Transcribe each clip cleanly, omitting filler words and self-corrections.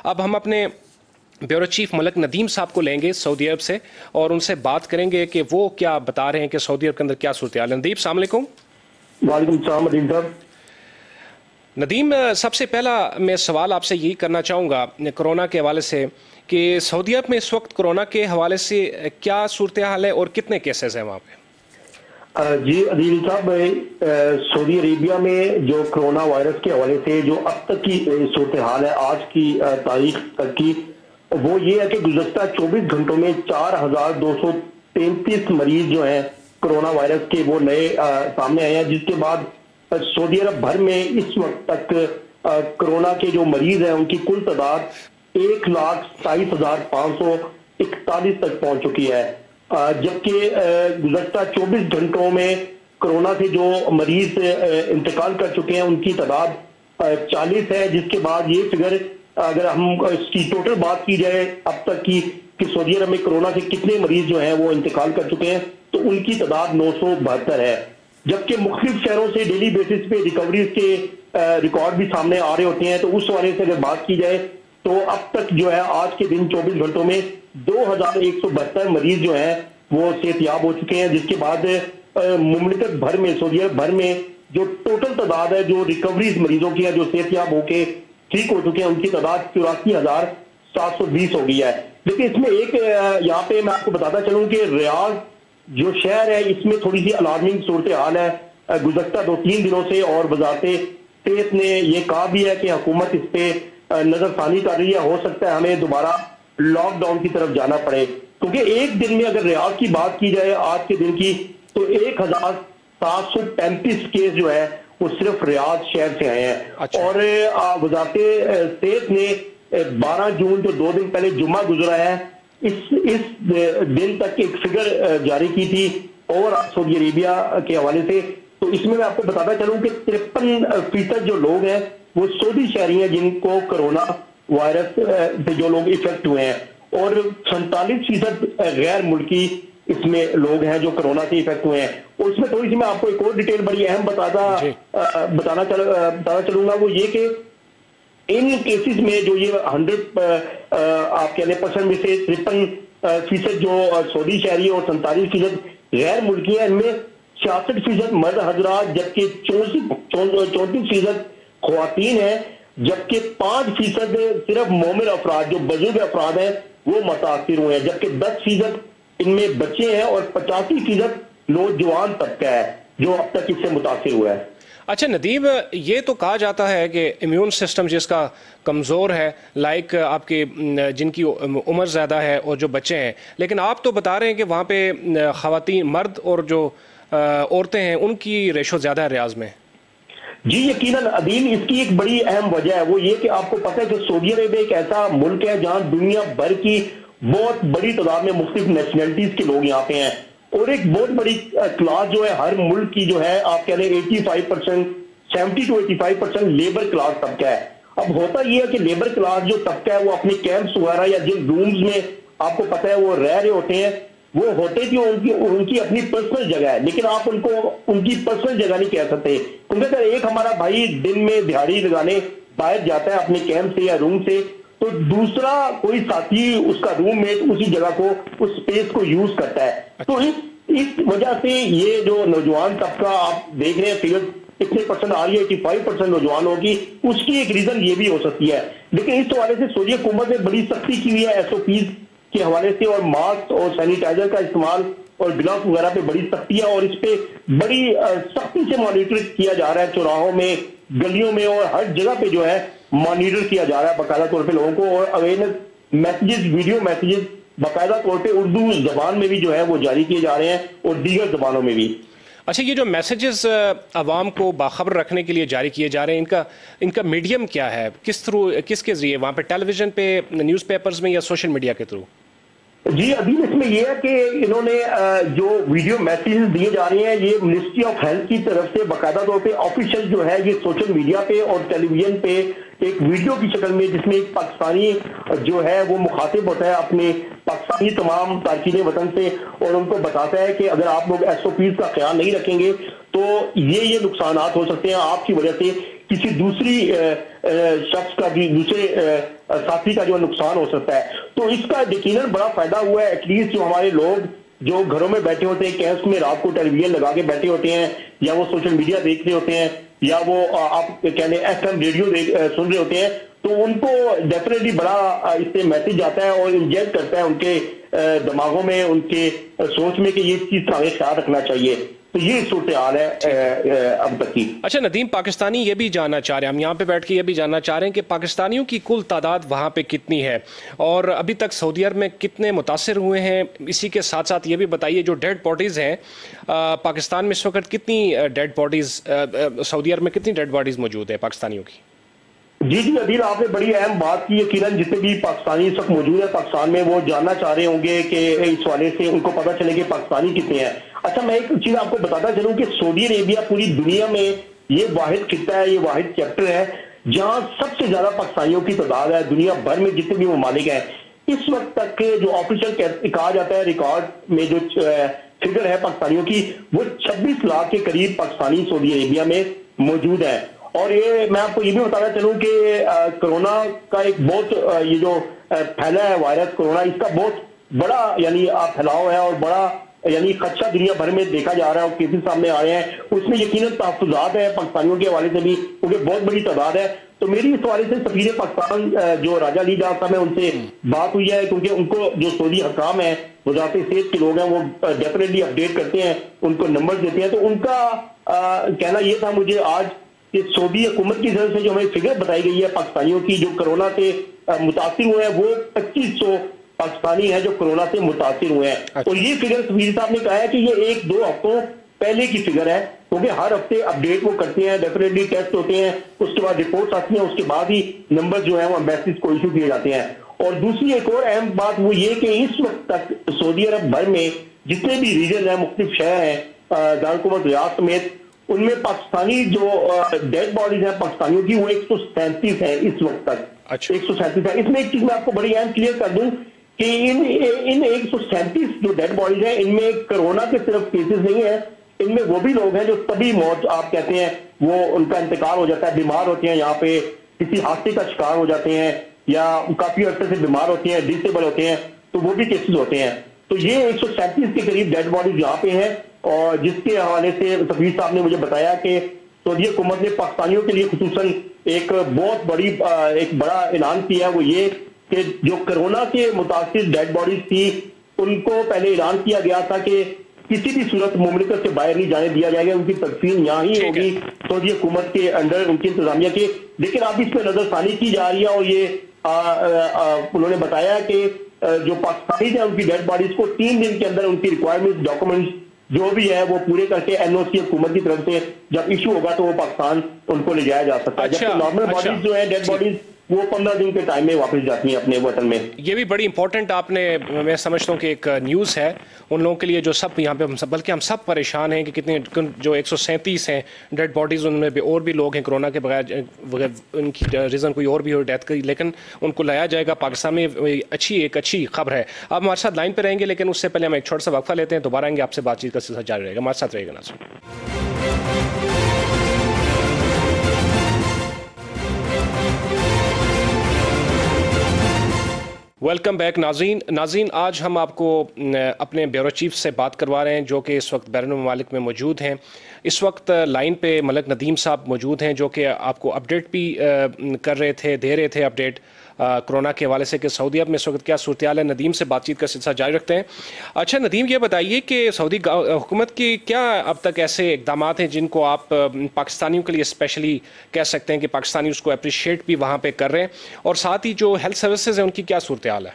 اب ہم اپنے بیورو چیف ملک ندیم صاحب کو لیں گے سعودی عرب سے اور ان سے بات کریں گے کہ وہ کیا بتا رہے ہیں کہ سعودی عرب کے اندر کیا صورتحال ہے۔ ندیم السلام علیکم۔ وعلیکم السلام ندیم صاحب۔ ندیم، سب سے پہلا میں سوال آپ سے یہی کرنا چاہوں گا کرونا کے حوالے سے کہ سعودی عرب میں اس وقت کرونا کے حوالے سے کیا صورتحال ہے اور کتنے کیسز ہیں وہاں پہ؟ جی عدیل صاحب، سعودی عربیہ میں جو کرونا وائرس کے حوالے سے جو اب تک کی صورتحال ہے آج کی تاریخ تک کی، وہ یہ ہے کہ گزشتہ 24 گھنٹوں میں 4233 مریض جو ہیں کرونا وائرس کے وہ نئے سامنے آئے ہیں، جس کے بعد سعودی عرب بھر میں اس وقت تک کرونا کے جو مریض ہیں ان کی کل تعداد 1,27,541 تک پہنچ چکی ہے، جبکہ گزشتہ 24 گھنٹوں میں کرونا سے جو مریض انتقال کر چکے ہیں ان کی تعداد 40 ہے، جس کے بعد یہ فگر اگر ہم اس کی ٹوٹل بات کی جائے اب تک کی کہ سعودی عرب میں کرونا سے کتنے مریض جو ہیں وہ انتقال کر چکے ہیں تو ان کی تعداد 972 ہے، جبکہ مختلف شہروں سے ڈیلی بیسس پہ ریکوریز کے ریکارڈ بھی سامنے آ رہے ہوتے ہیں۔ تو اس حوالے سے اگر بات کی جائے تو اب تک جو ہے آج کے دن 24 گھنٹوں میں 2172 مریض جو ہیں وہ صحت یاب ہو چکے ہیں، جس کے بعد مملکت بھر میں سعودی عرب بھر میں جو ٹوٹل تعداد ہے جو ریکوریز مریضوں کی ہے جو صحت یاب ہو کے ٹھیک ہو چکے ہیں ان کی تعداد 84,720 ہو گئی ہے۔ لیکن اس میں ایک یہاں پہ میں آپ کو بتاتا چلوں کہ ریاض جو شہر ہے اس میں تھوڑی سی الارمنگ صورتحال ہے گزشتہ 2-3 دنوں سے، اور وزارت صحت نے یہ کہا بھی ہے کہ حکومت اس پہ نظر ثانی کر رہی ہے، ہو سکتا ہے ہمیں دوبارہ لاک ڈاؤن کی طرف جانا پڑے، کیونکہ ایک دن میں اگر ریاض کی بات کی جائے آج کے دن کی تو 1,735 کیس جو ہے وہ صرف ریاض شہر سے آئے ہیں۔ اور وزارت صحت نے 12 جون جو 2 دن پہلے جمعہ گزرا ہے اس دن تک ایک فگر جاری کی تھی اور سعودی عربیہ کے حوالے سے، تو اس میں آپ کو بتاتا چلوں کہ 53% جو لوگ ہیں وہ سعودی شہری ہیں جن کو کرونا وائرس سے جو لوگ افیکٹ ہوئے ہیں، اور 47% غیر ملکی اس میں لوگ ہیں جو کرونا سے افیکٹ ہوئے ہیں۔ اور اس میں تھوڑی سی میں آپ کو ایک اور ڈیٹیل بڑی اہم بتانا چلوں گا، وہ یہ کہ ان کیسز میں جو یہ 100 آپ کہنے % میں سے 53% جو سعودی شہری اور 47% غیر ملکی ہیں، ان میں 66% مرد حضرات جبکہ 34% خواتین ہیں، جبکہ 5% صرف مومن افراد جو بزرگ افراد ہیں وہ متاثر ہوئے ہیں، جبکہ 10% ان میں بچے ہیں اور 85% نوجوان طبقہ ہے جو اب تک اس سے متاثر ہوا ہے۔ اچھا ندیم، یہ تو کہا جاتا ہے کہ امیون سسٹم جس کا کمزور ہے، لائک آپ کے جن کی عمر زیادہ ہے اور جو بچے ہیں، لیکن آپ تو بتا رہے ہیں کہ وہاں پہ خواتین مرد اور جو عورتیں ہیں ان کی ریشو زیادہ ہے ریاض میں۔ جی یقیناً عدیل، اس کی ایک بڑی اہم وجہ ہے، وہ یہ کہ آپ کو پتہ ہے کہ سعودی عرب ایک ایسا ملک ہے جہاں دنیا بھر کی بہت بڑی تعداد میں مختلف نیشنلٹیز کے لوگ یہاں پہ ہیں، اور ایک بہت بڑی کلاس جو ہے ہر ملک کی جو ہے آپ کہہ لیں 85% 70 to 85% لیبر کلاس طبقہ ہے۔ اب ہوتا یہ ہے کہ لیبر کلاس جو طبقہ ہے وہ اپنے کیمپس وغیرہ یا جن رومز میں آپ کو پتہ ہے وہ رہ رہے ہوتے ہیں، وہ ہوتے کہ ان کی اپنی پرسنل جگہ ہے، لیکن آپ ان کو ان کی پرسنل جگہ نہیں کہہ سکتے، کیونکہ اگر ایک ہمارا بھائی دن میں دہاڑی لگانے باہر جاتا ہے اپنے کیمپ سے یا روم سے، تو دوسرا کوئی ساتھی اس کا روم میٹ اسی جگہ کو اس سپیس کو یوز کرتا ہے۔ تو اس وجہ سے یہ جو نوجوان طبقہ آپ دیکھ رہے ہیں فگر اتنے % آ رہی ہے 85% نوجوان ہوگی، اس کی ایک ریزن یہ بھی ہو سکتی ہے۔ لیکن اس حوالے سے سعودی حکومت نے بڑی سختی کی ہوئی ہے SOPs کے حوالے سے، اور ماسک اور سینیٹائزر کا استعمال اور گلوز وغیرہ پہ بڑی سختی ہے، اور اس پہ بڑی سختی سے مانیٹر کیا جا رہا ہے، چوراہوں میں گلیوں میں اور ہر جگہ پہ جو ہے مانیٹر کیا جا رہا ہے باقاعدہ طور پہ لوگوں کو، اور اویئرنیس میسیجز ویڈیو میسیجز باقاعدہ طور پہ اردو زبان میں بھی جو ہے وہ جاری کیے جا رہے ہیں اور دیگر زبانوں میں بھی۔ اچھا، یہ جو میسیجز عوام کو باخبر رکھنے کے لیے جاری کیے جا رہے ہیں، ان کا میڈیم کیا ہے؟ کس کے ذریعے؟ وہاں پہ ٹیلی ویژن پہ، نیوز پیپرز میں، یا سوشل میڈیا کے تھرو؟ جی ابھی اس میں یہ ہے کہ انہوں نے جو ویڈیو میسیجز دیے جا رہے ہیں یہ منسٹری آف ہیلتھ کی طرف سے باقاعدہ طور پہ آفیشیل جو ہے یہ سوشل میڈیا پہ اور ٹیلی ویژن پہ ایک ویڈیو کی شکل میں، جس میں ایک پاکستانی جو ہے وہ مخاطب ہوتا ہے اپنے پاکستانی تمام تارکین وطن سے، اور ان کو بتاتا ہے کہ اگر آپ لوگ SOPs کا خیال نہیں رکھیں گے تو یہ نقصانات ہو سکتے ہیں آپ کی وجہ سے، کسی دوسری شخص کا بھی دوسرے ساتھی کا جو نقصان ہو سکتا ہے. تو اس کا یقیناً بڑا فائدہ ہوا ہے. ایٹ لیسٹ جو ہمارے لوگ جو گھروں میں بیٹھے ہوتے ہیں, کیمپس میں رات کو ٹیلی ویژن لگا کے بیٹھے ہوتے ہیں, یا وہ سوشل میڈیا دیکھ رہے ہوتے ہیں, یا وہ آپ کہنے ایف ایم ریڈیو سن رہے ہوتے ہیں, تو ان کو ڈیفینیٹلی بڑا اس سے میسج آتا ہے اور انجیکٹ کرتا ہے ان کے دماغوں میں, ان کے سوچ میں کہ یہ چیز کا ہمیں خیال رکھنا چاہیے. تو یہ صورتحال ہے اب تک کی. اچھا ندیم, پاکستانی یہ بھی جاننا چاہ رہے ہیں, ہم یہاں پہ بیٹھ کے یہ بھی جاننا چاہ رہے ہیں کہ پاکستانیوں کی کل تعداد وہاں پہ کتنی ہے, اور ابھی تک سعودی عرب میں کتنے متاثر ہوئے ہیں. اسی کے ساتھ ساتھ یہ بھی بتائیے جو ڈیڈ باڈیز ہیں پاکستان میں اس وقت کتنی ڈیڈ باڈیز, سعودی عرب میں کتنی ڈیڈ باڈیز موجود ہیں پاکستانیوں کی؟ جی عدیل, آپ نے بڑی اہم بات کی. یقیناً جتنے بھی پاکستانی اس وقت موجود ہیں پاکستان میں, وہ جاننا چاہ رہے ہوں گے کہ اس والے سے ان کو پتہ چلے کہ پاکستانی کتنے ہیں. اچھا, میں ایک چیز آپ کو بتاتا چلوں کہ سعودی عربیہ پوری دنیا میں یہ واحد خطہ ہے, یہ واحد چیپٹر ہے جہاں سب سے زیادہ پاکستانیوں کی تعداد ہے. دنیا بھر میں جتنے بھی ممالک ہیں اس وقت تک کے جو آفیشل کہا جاتا ہے ریکارڈ میں جو فگر ہے پاکستانیوں کی, وہ 26 لاکھ کے قریب پاکستانی سعودی عربیہ میں موجود ہیں. اور یہ میں آپ کو یہ بھی بتانا چلوں کہ کرونا کا ایک بہت یہ جو پھیلا ہے وائرس کرونا, اس کا بہت بڑا یعنی پھیلاؤ ہے اور بڑا یعنی خدشہ دنیا بھر میں دیکھا جا رہا ہے اور کیسز سامنے آ رہے ہیں. اس میں یقیناً تحفظات ہیں پاکستانیوں کے حوالے سے بھی, کیونکہ بہت بڑی تعداد ہے. تو میری اس حوالے سے سفیر پاکستان جو راجہ علی جان صاحب ہیں ان سے بات ہوئی ہے, کیونکہ ان کو جو سعودی حکام ہیں, وزارت صحت کے لوگ ہیں, وہ ڈیفینیٹلی اپڈیٹ کرتے ہیں, ان کو نمبر دیتے ہیں. تو ان کا کہنا یہ تھا مجھے آج کہ سعودی حکومت کی طرف سے جو ہمیں فگر بتائی گئی ہے پاکستانیوں کی جو کرونا سے متاثر ہوئے ہیں, وہ 2500 پاکستانی ہیں جو کرونا سے متاثر ہوئے ہیں. اور یہ فگر سفیر صاحب نے کہا ہے کہ یہ 1-2 ہفتوں پہلے کی فگر ہے, کیونکہ ہر ہفتے اپڈیٹ وہ کرتے ہیں, ڈیفینیٹلی ٹیسٹ ہوتے ہیں, اس کے بعد رپورٹس آتی ہیں, اس کے بعد ہی نمبر جو ہیں وہ ایمبیسیز کو ایشو کیے جاتے ہیں. اور دوسری ایک اور اہم بات وہ یہ کہ اس وقت تک سعودی عرب بھر میں جتنے بھی ریجن ہیں, مختلف شہر ہیں, دارالحکومت ریاض سمیت, ان میں پاکستانی جو ڈیڈ باڈیز ہیں پاکستانیوں کی وہ 137 ہیں اس وقت تک. 137 ہے. اس میں ایک چیز میں آپ کو بڑی اہم کلیئر کر دوں کہ ان 137 جو ڈیڈ باڈیز ہیں ان میں کرونا کے صرف کیسز نہیں ہیں, ان میں وہ بھی لوگ ہیں جو طبی موت آپ کہتے ہیں, وہ ان کا انتقال ہو جاتا ہے, بیمار ہوتے ہیں, یہاں پہ کسی حادثے کا شکار ہو جاتے ہیں, یا کافی عرصے سے بیمار ہوتے ہیں, ڈسیبل ہوتے ہیں, تو وہ بھی کیسز ہوتے ہیں. تو یہ 137 کے قریب ڈیڈ باڈیز یہاں پہ ہیں, اور جس کے حوالے سے سفیر صاحب نے مجھے بتایا کہ سعودی حکومت نے پاکستانیوں کے لیے خصوصاً ایک بہت بڑی ایک بڑا اعلان کیا ہے, وہ یہ کہ جو کرونا کے متاثر ڈیڈ باڈیز تھی ان کو پہلے اعلان کیا گیا تھا کہ کسی بھی صورت مملکت سے باہر نہیں جانے دیا جائے گا, ان کی تدفین یہاں ہی ہوگی سعودی حکومت کے انڈر, ان کی انتظامیہ کے. لیکن اب اس پہ نظر ثانی کی جا رہی ہے, اور یہ انہوں نے بتایا کہ جو پاکستانی ہیں ان کی ڈیڈ باڈیز کو 3 دن کے اندر ان کی ریکوائرمنٹ ڈاکومنٹس جو بھی ہے وہ پورے کر کے این او سی حکومت کی طرف سے جب ایشو ہوگا تو وہ پاکستان ان کو لے جایا جا سکتا ہے. جبکہ نارمل باڈیز جو ہیں ڈیڈ باڈیز وہ 15 دن کے ٹائم میں واپس جاتی ہیں اپنے وطن میں. یہ بھی بڑی امپورٹنٹ آپ نے, میں سمجھتا ہوں کہ ایک نیوز ہے ان لوگوں کے لیے جو سب یہاں پہ, بلکہ ہم سب پریشان ہیں کہ کتنے جو 137 ہیں ڈیڈ باڈیز, ان میں بھی اور بھی لوگ ہیں کرونا کے بغیر, ان کی ریزن کوئی اور بھی ہو ڈیتھ کی, لیکن ان کو لایا جائے گا پاکستان میں. ایک اچھی خبر ہے. آپ ہمارے ساتھ لائن پہ رہیں گے, لیکن اس سے پہلے ہم ایک چھوٹا سا وقفہ لیتے ہیں, دوبارہ آئیں گے, آپ سے بات چیت کا سلسلہ جاری رہے گا. ہمارے ساتھ رہے گا ناظرین. ویلکم بیک ناظرین, آج ہم آپ کو اپنے بیورو چیف سے بات کروا رہے ہیں جو کہ اس وقت بیرون ممالک میں موجود ہیں. اس وقت لائن پہ ملک ندیم صاحب موجود ہیں جو کہ آپ کو اپڈیٹ بھی کر رہے تھے, دے رہے تھے اپڈیٹ کرونا کے حوالے سے کہ سعودی عرب میں اس وقت کیا صورتحال ہے. ندیم سے بات چیت کا سلسلہ جاری رکھتے ہیں. اچھا ندیم, یہ بتائیے کہ سعودی حکومت کی کیا اب تک ایسے اقدامات ہیں جن کو آپ پاکستانیوں کے لیے اسپیشلی کہہ سکتے ہیں کہ پاکستانی اس کو اپریشیٹ بھی وہاں پہ کر رہے ہیں, اور ساتھ ہی جو ہیلتھ سروسز ہیں ان کی کیا صورتحال ہے؟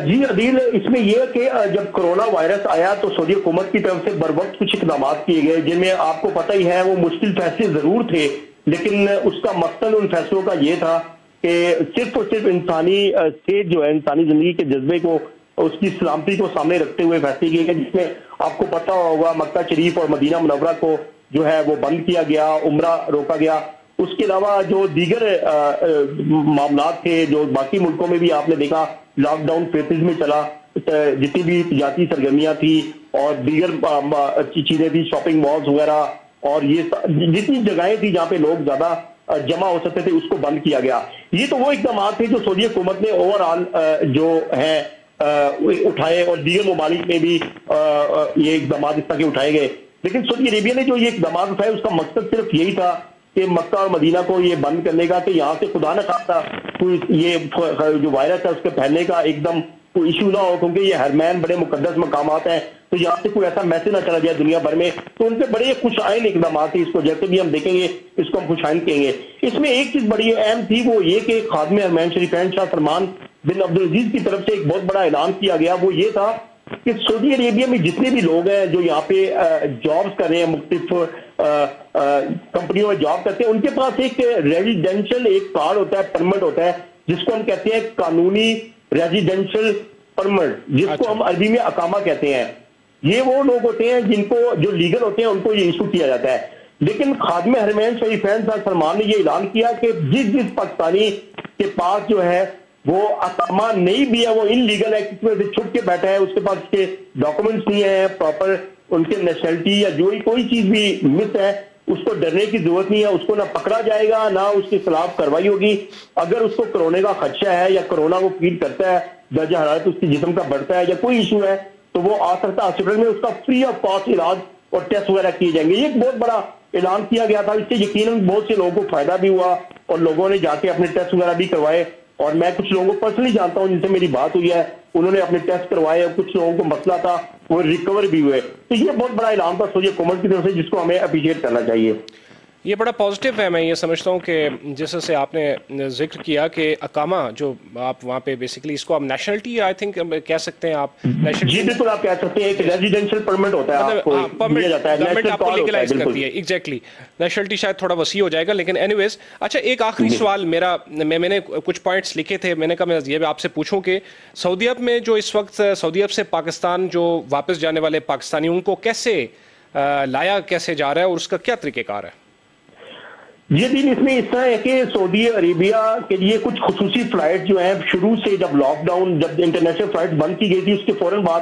جی عدیل, اس میں یہ کہ جب کرونا وائرس آیا تو سعودی حکومت کی طرف سے بر وقت کچھ اقدامات کیے گئے, جن میں آپ کو پتہ ہی ہے وہ مشکل فیصلے ضرور تھے, لیکن اس کا مقصد ان فیصلوں کا یہ تھا کہ صرف اور صرف انسانی صحت جو ہے, انسانی زندگی کے جذبے کو, اس کی سلامتی کو سامنے رکھتے ہوئے فیصلے کیے گئے, جس میں آپ کو پتہ ہوگا مکہ شریف اور مدینہ منورہ کو جو ہے وہ بند کیا گیا, عمرہ روکا گیا. اس کے علاوہ جو دیگر معاملات تھے جو باقی ملکوں میں بھی آپ نے دیکھا لاک ڈاؤن فیسز میں چلا, جتنی بھی تجارتی سرگرمیاں تھی اور دیگر چیزیں تھی, شاپنگ مالز وغیرہ, اور یہ جتنی جگہیں تھی جہاں پہ لوگ زیادہ جمع ہو سکتے تھے اس کو بند کیا گیا. یہ تو وہ اقدامات تھے جو سعودی حکومت نے اوور آل جو ہے اٹھائے, اور دیگر ممالک میں بھی یہ اقدامات اس طرح کے اٹھائے گئے. لیکن سعودی عربیہ نے جو یہ اقدامات اٹھائے اس کا مقصد صرف یہی تھا کہ مکہ اور مدینہ کو یہ بند کرنے کا, کہ یہاں سے خدا نہ خواستہ کوئی یہ جو وائرس ہے اس کے پھیلنے کا ایک دم کوئی ایشو نہ ہو, کیونکہ یہ حرمین بڑے مقدس مقامات ہیں, تو یہاں سے کوئی ایسا میسج نہ چلا جائے دنیا بھر میں. تو ان پہ بڑے خوش آئند اقدامات تھے, اس کو جیسے بھی ہم دیکھیں گے اس کو ہم خوش آئند کہیں گے. اس میں ایک چیز بڑی اہم تھی, وہ یہ کہ خادم حرمین شریفین شاہ سلمان بن عبدالعزیز کی طرف سے ایک بہت بڑا اعلان کیا گیا. وہ یہ تھا کہ سعودی عربیہ میں جتنے بھی لوگ ہیں جو یہاں پہ جابز کر رہے ہیں, مختلف کمپنیوں میں جاب کرتے ہیں, ان کے پاس ایک ریزیڈینشل ایک کارڈ ہوتا ہے, پرمٹ ہوتا ہے, جس کو ہم کہتے ہیں قانونی ریزیڈینشل پرمٹ, جس کو ہم عربی میں اقامہ کہتے ہیں. یہ وہ لوگ ہوتے ہیں جن کو جو لیگل ہوتے ہیں ان کو یہ ایشو کیا جاتا ہے. لیکن خادم حرمین شریفین صاحب سلمان نے یہ اعلان کیا کہ جس پاکستانی کے پاس جو ہے وہ اقامہ نہیں بھی ہے, وہ ان لیگل ہے, کسی وجہ سے چھپ کے بیٹھا ہے, اس کے پاس اس کے ڈاکومنٹس نہیں ہیں پراپر, ان کے نیشنلٹی یا جو کوئی چیز بھی مس ہے, اس کو ڈرنے کی ضرورت نہیں ہے. اس کو نہ پکڑا جائے گا نہ اس کے خلاف کارروائی ہوگی. اگر اس کو کرونے کا خدشہ ہے یا کرونا کو فیل کرتا ہے, درجہ حرارت اس کے جسم کا بڑھتا ہے یا کوئی ایشو ہے, تو وہ آ سکتا ہے ہاسپٹل میں, اس کا فری آف کاسٹ علاج اور ٹیسٹ وغیرہ کیے جائیں گے. یہ ایک بہت بڑا اعلان کیا گیا تھا. اس سے یقیناً بہت سے لوگوں کو فائدہ بھی ہوا اور لوگوں نے جا کے اپنے ٹیسٹ وغیرہ بھی کروائے. اور میں کچھ لوگوں کو پرسنلی جانتا ہوں جن سے میری بات ہوئی ہے, انہوں نے اپنے ٹیسٹ کروائے, اور کچھ لوگوں کو مسئلہ تھا وہ ریکور بھی ہوئے. تو یہ بہت بڑا اعلان تھا سعودی حکومت کی طرف سے, جس کو ہمیں اپریشیٹ کرنا چاہیے. یہ بڑا پازیٹیو ہے. میں یہ سمجھتا ہوں کہ جیسے سے آپ نے ذکر کیا کہ اقامہ جو آپ وہاں پہ بیسیکلی اس کو آپ نیشنلٹی آئی تھنک کہہ سکتے ہیں, آپ جی بالکل آپ کہہ سکتے ہیں, ایک ریزیڈینشل پرمٹ ہوتا ہے, آپ کو دیا جاتا ہے, گورنمنٹ نیشنل آپ کو کارڈ ہوتا ہے. لیگلائز کرتی بالکل ہے, ایگزیکٹلی. نیشنلٹی شاید تھوڑا وسیع ہو جائے گا, لیکن اینی ویز. اچھا ایک آخری سوال میرا, میں نے کچھ پوائنٹس لکھے تھے, میں نے کہا میں یہ بھی آپ سے پوچھوں کہ سعودی عرب میں جو اس وقت سعودی عرب سے پاکستان جو واپس جانے والے پاکستانی, ان کو کیسے لایا کیسے جا رہا ہے, اور اس کا کیا طریقہ کار ہے؟ یہ دن اس میں اس طرح ہے کہ سعودی عربیہ کے لیے کچھ خصوصی فلائٹ جو ہیں شروع سے, جب لاک ڈاؤن, جب انٹرنیشنل فلائٹ بند کی گئی تھی, اس کے فوراً بعد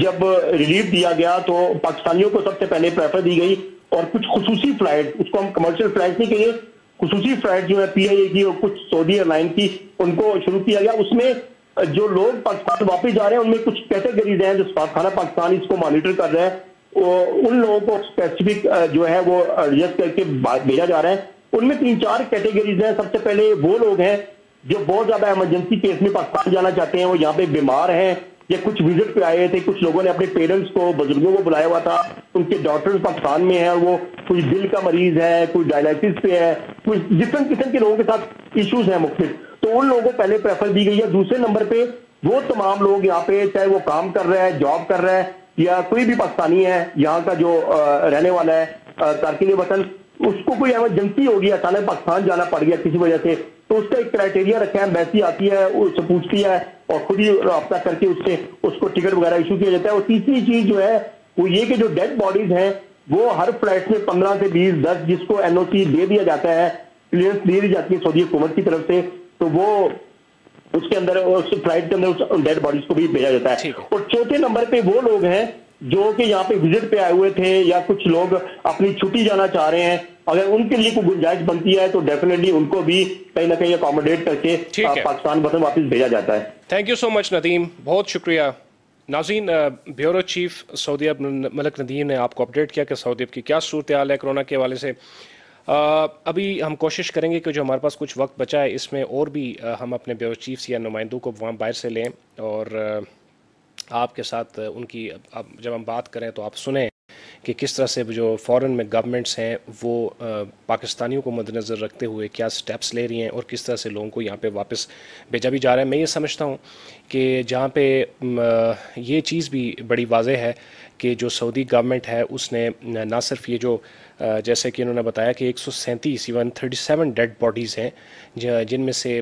جب ریلیف دیا گیا تو پاکستانیوں کو سب سے پہلے پریفر دی گئی, اور کچھ خصوصی فلائٹ, اس کو ہم کمرشل فلائٹ نہیں کہیں گے, خصوصی فلائٹ جو ہے پی آئی اے کی اور کچھ سعودی ایئر لائن کی, ان کو شروع کیا گیا. اس میں جو لوگ پاکستان واپس جا رہے ہیں ان میں کچھ کیٹیگریز ہیں جو سفارتخانہ پاکستان اس کو مانیٹر کر رہا ہے, ان لوگوں کو اسپیسیفک جو ہے وہ ایڈجسٹ کر کے بھیجا جا رہا ہے. ان میں 3-4 کیٹیگریز ہیں. سب سے پہلے وہ لوگ ہیں جو بہت زیادہ ایمرجنسی کیس میں پاکستان جانا چاہتے ہیں, وہ یہاں پہ بیمار ہیں یا کچھ وزٹ پہ آئے تھے, کچھ لوگوں نے اپنے پیرنٹس کو, بزرگوں کو بلایا ہوا تھا, ان کے ڈاکٹرز پاکستان میں ہیں, اور وہ کوئی دل کا مریض ہے, کوئی ڈائلائسس پہ ہے, کوئی ڈفرنٹ قسم کے لوگوں کے ساتھ ایشوز ہیں مختلف, تو ان لوگوں کو پہلے پریفر دی گئی ہے. دوسرے نمبر پہ وہ تمام لوگ یہاں پہ, چاہے وہ کام کر رہا ہے, جاب کر رہا ہے, یا کوئی بھی پاکستانی ہے یہاں کا جو رہنے والا ہے, تارکین وطن, اس کو کوئی ایمرجنسی ہو گیا, اچانک پاکستان جانا پڑ گیا کسی وجہ سے, تو اس کا ایک کرائٹیریا رکھا ہے, ایمبیسی آتی ہے, اس سے پوچھتی ہے اور خود ہی رابطہ کر کے اس کو ٹکٹ وغیرہ ایشو کیا جاتا ہے. اور تیسری چیز جو ہے وہ یہ کہ جو ڈیڈ باڈیز ہیں وہ ہر فلائٹ میں 15 سے 20-10 جس کو این او سی دے دیا جاتا ہے, کلیئرنس دے دی جاتی ہے سعودی حکومت کی طرف سے, تو وہ اس کے اندر, اس فلائٹ کے اندر ڈیڈ باڈیز کو بھی بھیجا جاتا ہے. اور چوتھے نمبر پہ وہ لوگ ہیں جو کہ یہاں پہ وزٹ پہ آئے ہوئے تھے, یا کچھ لوگ اپنی چھٹی جانا چاہ رہے ہیں, اگر ان کے لیے کوئی گنجائش بنتی ہے تو ڈیفینیٹلی ان کو بھی کہیں نہ کہیں اکاموڈیٹ کر کے پاکستان وطن واپس بھیجا جاتا ہے. تھینک یو سو مچ ندیم, بہت شکریہ. ناظرین, بیورو چیف سعودی عرب ملک ندیم نے آپ کو اپڈیٹ کیا کہ سعودی عرب کی کیا صورتحال ہے کرونا کے حوالے سے. ابھی ہم کوشش کریں گے کہ جو ہمارے پاس کچھ وقت بچا ہے اس میں اور بھی ہم اپنے بیورو چیفز یا نمائندوں کو وہاں باہر سے لیں, اور آپ کے ساتھ ان کی جب ہم بات کریں تو آپ سنیں کہ کس طرح سے جو فورن میں گورنمنٹس ہیں وہ پاکستانیوں کو مد نظر رکھتے ہوئے کیا سٹیپس لے رہی ہیں, اور کس طرح سے لوگوں کو یہاں پہ واپس بھیجا بھی جا رہا ہے. میں یہ سمجھتا ہوں کہ جہاں پہ یہ چیز بھی بڑی واضح ہے کہ جو سعودی گورنمنٹ ہے اس نے نہ صرف یہ جو جیسے کہ انہوں نے بتایا کہ 137 ڈیڈ باڈیز ہیں, جن میں سے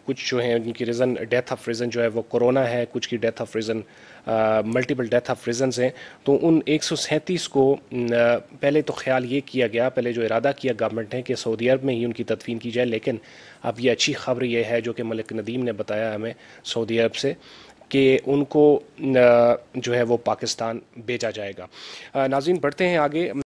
کچھ جو ہیں ان کی ریزن, ڈیتھ آف ریزن جو ہے وہ کرونا ہے, کچھ کی death of reason multiple death of reasons ہیں. تو ان 137 کو پہلے تو خیال یہ کیا گیا, پہلے جو ارادہ کیا گورنمنٹ نے کہ سعودی عرب میں ہی ان کی تدفین کی جائے, لیکن اب یہ اچھی خبر یہ ہے جو کہ ملک ندیم نے بتایا ہمیں سعودی عرب سے کہ ان کو جو ہے وہ پاکستان بھیجا جائے گا. ناظرین بڑھتے ہیں آگے.